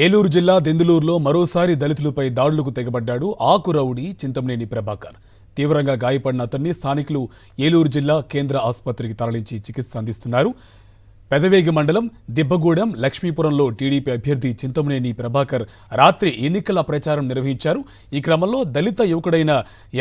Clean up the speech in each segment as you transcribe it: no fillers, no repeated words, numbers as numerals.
ఏలూరు జిల్లా దెందులూరులో మరోసారి దళితులపై దాడులకు తెగబడ్డాడు ఆకు రౌడీ చింతమనేని ప్రభాకర్. తీవ్రంగా గాయపడిన అతన్ని స్థానికులు ఏలూరు జిల్లా కేంద్ర ఆసుపత్రికి తరలించి చికిత్స అందిస్తున్నారు. పెదవేగి మండలం దిబ్బగూడెం లక్ష్మీపురంలో టీడీపీ అభ్యర్థి చింతమనేని ప్రభాకర్ రాత్రి ఎన్నికల ప్రచారం నిర్వహించారు. ఈ క్రమంలో దళిత యువకుడైన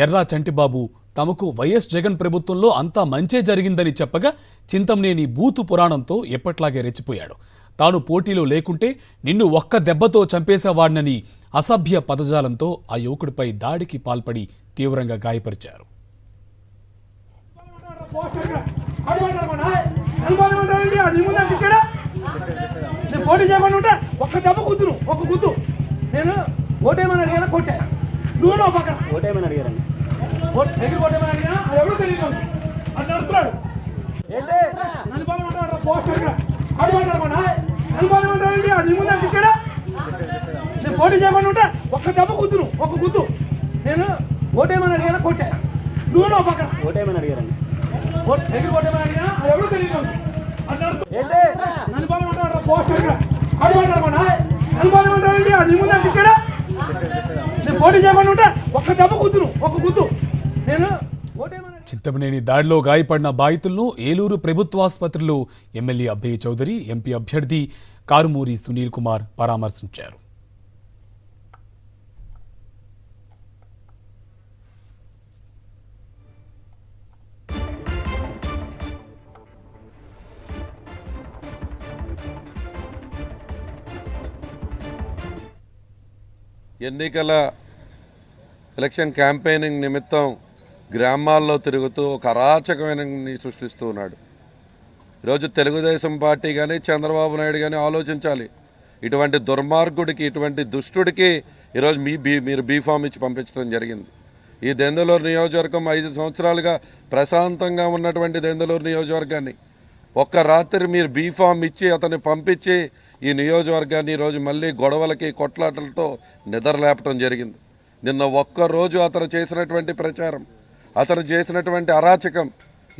ఎర్రా చంటిబాబు తమకు వైఎస్ జగన్ ప్రభుత్వంలో అంతా మంచే జరిగిందని చెప్పగా చింతమనేని బూతు పురాణంతో ఎప్పట్లాగే రెచ్చిపోయాడు. తాను పోటీలో లేకుంటే నిన్ను ఒక్క దెబ్బతో చంపేసేవాడినని అసభ్య పదజాలంతో ఆ యువకుడిపై దాడికి పాల్పడి తీవ్రంగా గాయపరిచారు. పోటీ చేయకుండా ఉంటే ఒక్క దెబ్బ కుదురు ఒక గుద్దు నేను ఓటేమని అడిగాను కొట్టా నువ్వు నా పక్కన ఓటేమని అడిగాను ఓటేమని అడిగినా అది ఎవరు తెలియదు నన్ను బాగుంటాడు పోస్టర్ అనుమానం అది ముందంటే ఇక్కడ నేను పోటీ చేయకుండా ఉంటే ఒక్క దెబ్బ కుదురు ఒక గుద్దు నేను చింతమనేని దాడిలో గాయపడిన బాధితులను ఏలూరు ప్రభుత్వాసుపత్రిలో ఎమ్మెల్యే అభయ్ చౌదరి, ఎంపీ అభ్యర్థి కారుమూరి సునీల్ కుమార్ పరామర్శించారు. ఎన్నికల ఎలక్షన్ క్యాంపెయినింగ్ నిమిత్తం గ్రామాల్లో తిరుగుతూ ఒక అరాచకమైన సృష్టిస్తూ ఉన్నాడు. ఈరోజు తెలుగుదేశం పార్టీ కానీ చంద్రబాబు నాయుడు కానీ ఆలోచించాలి. ఇటువంటి దుర్మార్గుడికి, ఇటువంటి దుష్టుడికి ఈరోజు మీరు బీఫామ్ ఇచ్చి పంపించడం జరిగింది. ఈ దెందులూరు నియోజకవర్గం 5 సంవత్సరాలుగా ప్రశాంతంగా ఉన్నటువంటి దెందులూరు నియోజకవర్గాన్ని ఒక్క రాత్రి మీరు బీఫామ్ ఇచ్చి అతన్ని పంపించి ఈ నియోజకవర్గాన్ని ఈరోజు మళ్ళీ గొడవలకి కొట్లాటలతో నిద్రలేపటం జరిగింది. నిన్న ఒక్కరోజు అతను చేసినటువంటి ప్రచారం, అతను చేసినటువంటి అరాచకం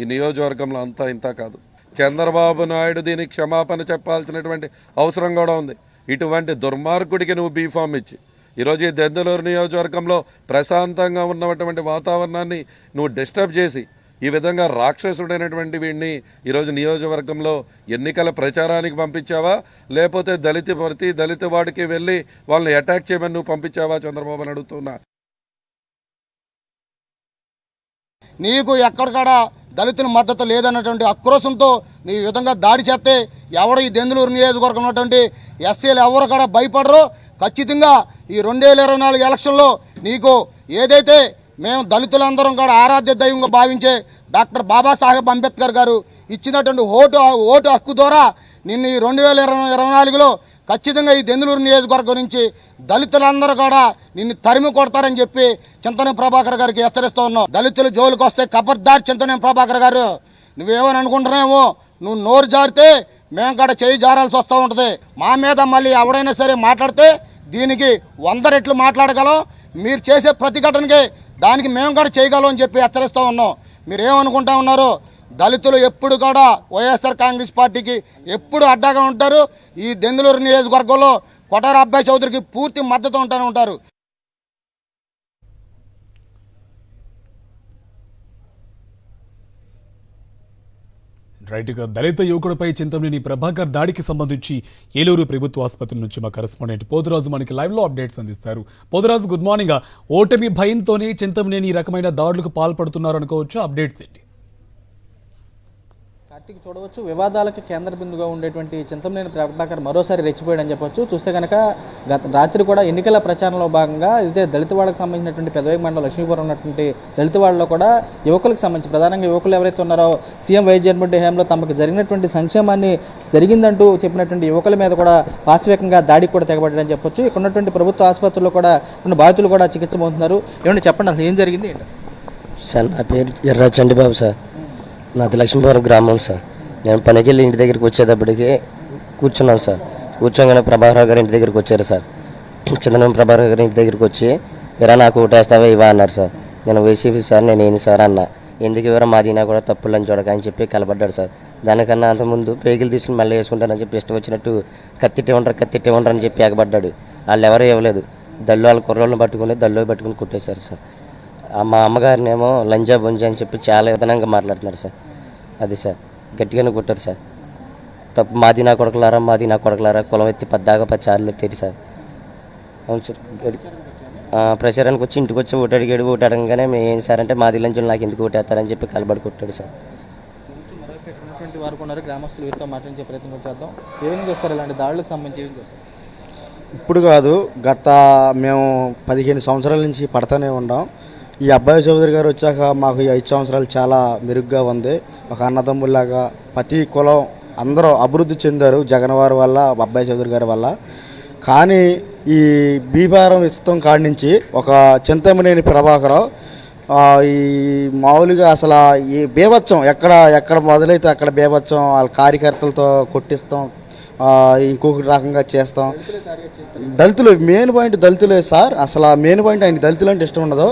ఈ నియోజకవర్గంలో అంతా ఇంత కాదు. చంద్రబాబు నాయుడు దీనికి క్షమాపణ చెప్పాల్సినటువంటి అవసరం కూడా ఉంది. ఇటువంటి దుర్మార్గుడికి నువ్వు బీఫామ్ ఇచ్చి ఈరోజు ఈ దెందులూరు నియోజకవర్గంలో ప్రశాంతంగా ఉన్నటువంటి వాతావరణాన్ని నువ్వు డిస్టర్బ్ చేసి ఈ విధంగా రాక్షసుడైనటువంటి వీడిని ఈరోజు నియోజకవర్గంలో ఎన్నికల ప్రచారానికి పంపించావా, లేకపోతే ప్రతి దళిత వాడికి వెళ్ళి వాళ్ళని అటాక్ చేయమని నువ్వు పంపించావా చంద్రబాబు అని అడుగుతున్నా. నీకు ఎక్కడికాడ దళితుల మద్దతు లేదన్నటువంటి ఆక్రోశంతో నీ విధంగా దాడి చేస్తే ఎవడు ఈ దెందులూరు నియోజకవర్గం ఉన్నటువంటి ఎస్సీలు ఎవరు కూడా భయపడరు. ఖచ్చితంగా ఈ 2024 ఎలక్షన్లో నీకు ఏదైతే మేము దళితులందరం కూడా ఆరాధ్య దైవంగా భావించే డాక్టర్ బాబాసాహెబ్ అంబేద్కర్ గారు ఇచ్చినటువంటి ఓటు హక్కు ద్వారా నిన్ను ఈ 2024లో ఖచ్చితంగా ఈ దెందులూరు నియోజకవర్గం నుంచి దళితులందరూ కూడా నిన్ను తరిమి కొడతారని చెప్పి చింతమనేని ప్రభాకర్ గారికి హెచ్చరిస్తూ ఉన్నాం. దళితులు జోలికి వస్తే ఖబర్దార్ చింతమనేని ప్రభాకర్ గారు, నువ్వేమని అనుకుంటున్నావో, నువ్వు నోరు జారితే మేము కూడా చేయి జారాల్సి వస్తూ ఉంటుంది. మా మీద మళ్ళీ ఎవడైనా సరే మాట్లాడితే దీనికి 100 రెట్లు మాట్లాడగలం. మీరు చేసే ప్రతిఘటనకి దానికి మేము కూడా చేయగలం అని చెప్పి హెచ్చరిస్తూ ఉన్నాం. మీరేమనుకుంటా ఉన్నారు? దళితులు ఎప్పుడు కూడా వైఎస్ఆర్ కాంగ్రెస్ పార్టీకి ఎప్పుడు అడ్డాగా ఉంటారు. ఈ దెందులూరు నియోజకవర్గంలో కొటార అబ్బాయి చౌదరికి పూర్తి మద్దతు ఉంటానే ఉంటారు. రైట్గా దళిత యువకుడిపై చింతమనేని ప్రభాకర్ దాడికి సంబంధించి ఏలూరు ప్రభుత్వ ఆసుపత్రి నుంచి మా కరెస్పాండెంట్ పోతురాజు మనకి లైవ్లో అప్డేట్స్ అందిస్తారు. Poturaju, good morning. ఓటమి భయంతోనే చింతమనేని ఈ రకమైన దాడులకు పాల్పడుతున్నారు అనుకోవచ్చు, అప్డేట్స్ ఏంటి? కార్తీక్, చూడవచ్చు వివాదాలకు కేంద్ర బిందుగా ఉండేటువంటి చింతమనేని ప్రభాకర్ మరోసారి రెచ్చిపోయాడని చెప్పొచ్చు. చూస్తే కనుక గత రాత్రి కూడా ఎన్నికల ప్రచారంలో భాగంగా ఇదే దళిత వాళ్ళకి సంబంధించినటువంటి పెదవేగి మండలం లక్ష్మీపురం ఉన్నటువంటి దళిత వాళ్ళలో కూడా యువకులకు సంబంధించి ప్రధానంగా యువకులు ఎవరైతే ఉన్నారో సీఎం వైఎస్ జగన్మోహన్ రెడ్డి హయాంలో తమకు జరిగినటువంటి సంక్షేమాన్ని జరిగిందంటూ చెప్పినటువంటి యువకుల మీద కూడా పాశవికంగా దాడికి కూడా తెగబడ్డారని చెప్పొచ్చు. ఇక్కడ ఉన్నటువంటి ప్రభుత్వ ఆసుపత్రుల్లో కూడా ఉన్న బాధితులు కూడా చికిత్స పొందుతున్నారు. ఏమంటే చెప్పండి, అసలు ఏం జరిగింది ఏంటి? సార్, నా పేరు ఎర్రా చంటిబాబు సార్. నాది లక్ష్మీపురం గ్రామం సార్. నేను పనికి వెళ్ళి ఇంటి దగ్గరికి వచ్చేటప్పటికి కూర్చున్నాను సార్. కూర్చోగానే ప్రభాకర్ గారు ఇంటి దగ్గరికి వచ్చారు సార్. చంద్రబాబు ప్రభాకర్ గారు ఇంటి దగ్గరికి వచ్చి, ఎరా నాకు ఓటేస్తావా ఇవా అన్నారు సార్. నేను వైసీపీ సార్, నేను ఏంటి సార్ అన్న. ఎందుకు ఎవరో మాదినా కూడా తప్పులని చూడక అని చెప్పి కలపడ్డాడు సార్. దానికన్నా అంతకుముందు పేగులు తీసుకుని మళ్ళీ వేసుకుంటానని చెప్పి ఇష్టం వచ్చినట్టు కత్తిట్టే ఉండరు అని చెప్పి ఎగబడ్డాడు. వాళ్ళు ఎవరూ ఇవ్వలేదు. దళ్ళు వాళ్ళ కుర్రోళ్ళని పట్టుకుని దళ్ళు పట్టుకుని కొట్టేశారు సార్. మా అమ్మగారినేమో లంజా బొంజా అని చెప్పి చాలా విధంగా మాట్లాడుతున్నారు సార్. అది సార్ గట్టిగానే కొట్టారు సార్. తప్పు మాది నా కొడకలారా కులం ఎత్తి పద్దాగా 10 సార్లు ఎట్టారు సార్. అవును సార్. ప్రచారానికి వచ్చి ఇంటికి వచ్చి ఓటు అడగగానే మేము ఏం సార్ అంటే మాది లంచులు నాకు ఎందుకు ఓటేస్తారని చెప్పి కలబడి కొట్టాడు సార్. వారు ఉన్నారు, గ్రామస్తులు వీరితో మాట్లాడించే ప్రయత్నం చేద్దాం. ఏమేమి చూస్తారు ఇలాంటి దాడులకు సంబంధించి ఏమేమి చూస్తారు? ఇప్పుడు కాదు, గత మేము 15 సంవత్సరాల నుంచి పడతానే ఉన్నాం. ఈ అబ్బాయి చౌదరి గారు వచ్చాక మాకు ఈ 5 సంవత్సరాలు చాలా మెరుగ్గా ఉంది. ఒక అన్నదమ్ముల్లాగా ప్రతి కులం అందరూ అభివృద్ధి చెందారు జగన్ వారి వల్ల, అబ్బాయి చౌదరి గారి వల్ల. కానీ ఈ బీఫారం ఇష్టం కాడి నుంచి ఒక చింతమనేని ప్రభాకరం ఈ మామూలుగా అసలు ఈ బేభత్సం ఎక్కడ మొదలైతే అక్కడ బేభత్సం వాళ్ళ కార్యకర్తలతో కొట్టిస్తాం, ఇంకొక రకంగా చేస్తాం. దళితులు మెయిన్ పాయింట్ దళితులే సార్. అసలు ఆ మెయిన్ పాయింట్ ఆయన దళితులు అంటే ఇష్టం ఉండదు.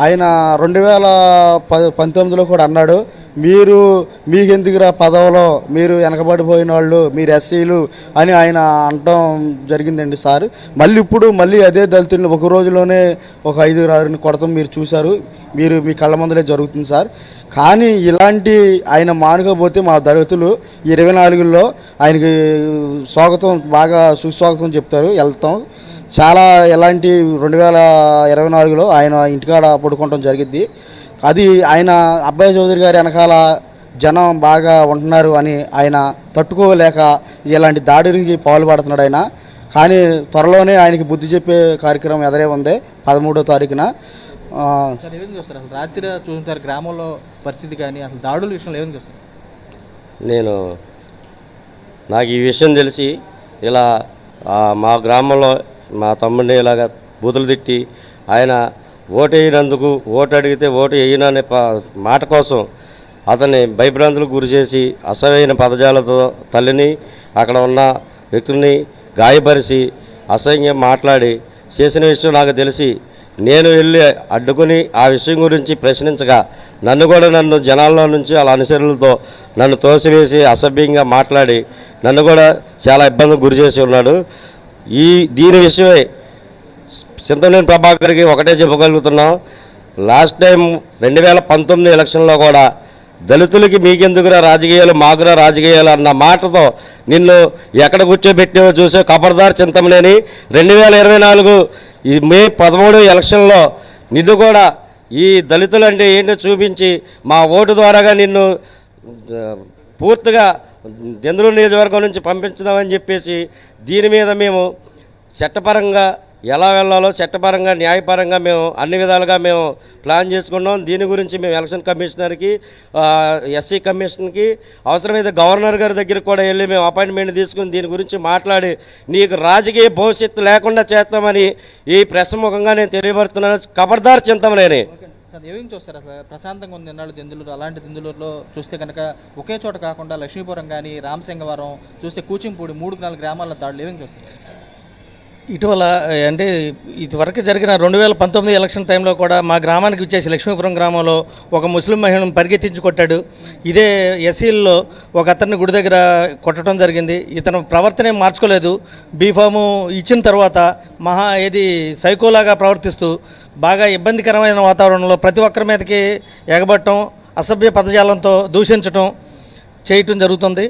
ఆయన 2019లో కూడా అన్నాడు, మీకెందుకురా పదవులో, మీరు వెనకబడిపోయిన వాళ్ళు, మీరు ఎస్సీలు అని ఆయన అనటం జరిగిందండి సార్. మళ్ళీ అదే దళితుల్ని ఒక రోజులోనే ఒక 5-6 కొడతాం మీరు చూశారు, మీ కళ్ళ ముందలే జరుగుతుంది సార్. కానీ ఇలాంటి ఆయన మానుకోపోతే మా దళితులు 24లో ఆయనకి స్వాగతం, బాగా సుస్వాగతం చెప్తారు, వెళ్తాం. చాలా ఎలాంటి 2024లో ఆయన ఇంటికాడ పడుకోవటం జరిగిద్ది. అది ఆయన అబ్బాయి చౌదరి గారి వెనకాల జనం బాగా ఉంటున్నారు అని ఆయన తట్టుకోలేక ఇలాంటి దాడికి పాల్పడుతున్నాడు ఆయన. కానీ త్వరలోనే ఆయనకి బుద్ధి చెప్పే కార్యక్రమం ఎదురే ఉంది 13వ తారీఖున. ఏమేమి చూస్తారు అసలు రాత్రి చూస్తారు గ్రామంలో పరిస్థితి, కానీ అసలు దాడుల విషయంలో ఏమేమి చూస్తారు? నాకు ఈ విషయం తెలిసి ఇలా మా గ్రామంలో మా తమ్ముడిని ఇలాగ బూతులు తిట్టి ఆయన ఓటు వేయనందుకు, ఓటు అడిగితే ఓటు వేయననే మాట కోసం అతన్ని భయభ్రాంతులకు గురి చేసి అసహ్యమైన పదజాలతో తల్లిని అక్కడ ఉన్న వ్యక్తుల్ని గాయపరిచి అసహ్యంగా మాట్లాడి చేసిన విషయం నాకు తెలిసి నేను వెళ్ళి అడ్డుకుని ఆ విషయం గురించి ప్రశ్నించగా నన్ను జనాల్లో నుంచి వాళ్ళ అనుచరులతో నన్ను తోసివేసి అసభ్యంగా మాట్లాడి నన్ను కూడా చాలా ఇబ్బందికి గురి చేసి ఉన్నాడు. దీని విషయమై చింతమనేని ప్రభాకర్కి ఒకటే చెప్పగలుగుతున్నాం, లాస్ట్ టైం 2019 ఎలక్షన్లో కూడా దళితులకి మీకెందుకురా రాజకీయాలు, మాకురా రాజకీయాలు అన్న మాటతో నిన్ను ఎక్కడ కూర్చోబెట్టావో చూసే ఖబర్దార్ చింతమనేని. 2024 ఈ మే 13 ఎలక్షన్లో నిన్ను కూడా ఈ దళితులు అంటే ఏంటో చూపించి మా ఓటు ద్వారాగా నిన్ను పూర్తిగా దెందులూరు నియోజకవర్గం నుంచి పంపించుదామని చెప్పేసి దీని మీద మేము చట్టపరంగా ఎలా వెళ్ళాలో చట్టపరంగా న్యాయపరంగా మేము అన్ని విధాలుగా మేము ప్లాన్ చేసుకున్నాం. దీని గురించి మేము ఎలక్షన్ కమిషనర్కి, ఎస్సీ కమిషన్కి, అవసరమైతే గవర్నర్ గారి దగ్గరికి కూడా వెళ్ళి మేము అపాయింట్మెంట్ తీసుకుని దీని గురించి మాట్లాడి నీకు రాజకీయ భవిష్యత్తు లేకుండా చేస్తామని ఈ ప్రెస్ ముఖంగా నేను తెలియపరుస్తున్నాను. ఖబర్దార్ చింతమనేని. సార్ ఏమేమి చూస్తారు అసలు? ప్రశాంతంగా ఉంది ఎన్నాళ్ళు దెందులూరు. అలాంటి దెందులూరులో చూస్తే కనుక ఒకే చోట కాకుండా లక్ష్మీపురం కానీ, రామసింగవరం చూస్తే కూచింపూడి 3-4 గ్రామాల దాడులు ఏమేమి చూస్తారు? ఇటీవల అంటే ఇదివరకు జరిగిన 2019 ఎలక్షన్ టైంలో కూడా మా గ్రామానికి వచ్చేసి లక్ష్మీపురం గ్రామంలో ఒక ముస్లిం మహిళను పరిగెత్తించి కొట్టాడు. ఇదే ఎస్సీల్లో ఒక అతన్ని గుడి దగ్గర కొట్టడం జరిగింది. ఇతను ప్రవర్తనే మార్చుకోలేదు. బీఫాము ఇచ్చిన తర్వాత సైకోలాగా ప్రవర్తిస్తూ బాగా ఇబ్బందికరమైన వాతావరణంలో ప్రతి ఒక్కరి మీదకి ఎగబట్టడం, అసభ్య పదజాలంతో దూషించడం చేయటం జరుగుతుంది.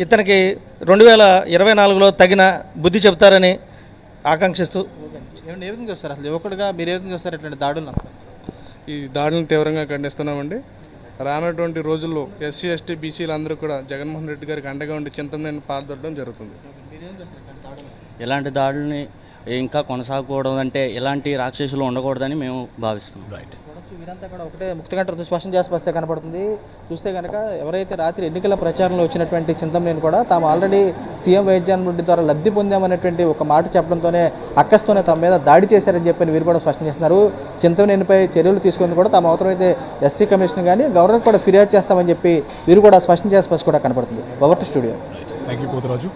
ఇతనికి 2024లో తగిన బుద్ధి చెబుతారని ఆకాంక్షిస్తూ. ఏమేమి చూస్తారు అసలు యువకుడుగా మీరు ఏమేమి చూస్తారు ఇట్లాంటి దాడులను? ఈ దాడులను తీవ్రంగా ఖండిస్తున్నామండి. రానటువంటి రోజుల్లో ఎస్సీ ఎస్టీ బీసీలు అందరూ కూడా జగన్మోహన్ రెడ్డి గారికి అండగా ఉండి చింతమనేని పాల్దొరడం జరుగుతుంది. ఇలాంటి దాడుల్ని ఇంకా కొనసాగకూడదు, అంటే ఇలాంటి రాక్షసులు ఉండకూడదని మేము భావిస్తున్నాం. రైట్. వీరంతా కూడా ఒకటే ముక్తకంఠ స్పష్టం చేసి కనపడుతుంది. చూస్తే కనుక ఎవరైతే రాత్రి ఎన్నికల ప్రచారంలో వచ్చినటువంటి చింతమనేని కూడా తాము ఆల్రెడీ సీఎం వైఎస్ రెడ్డి ద్వారా లబ్ధి పొందామనేటువంటి ఒక మాట చెప్పడంతోనే అక్కస్తోనే తమ మీద దాడి చేశారని చెప్పి వీరు కూడా స్పష్టం చేస్తున్నారు. చింతమనేనిపై చర్యలు తీసుకుని కూడా తాము అవసరమైతే ఎస్సీ కమిషన్ కానీ గవర్నర్ కూడా ఫిర్యాదు చేస్తామని చెప్పి వీరు కూడా స్పష్టం చేసి కూడా కనపడుతుంది. Over to studio. Thank you Poturaju.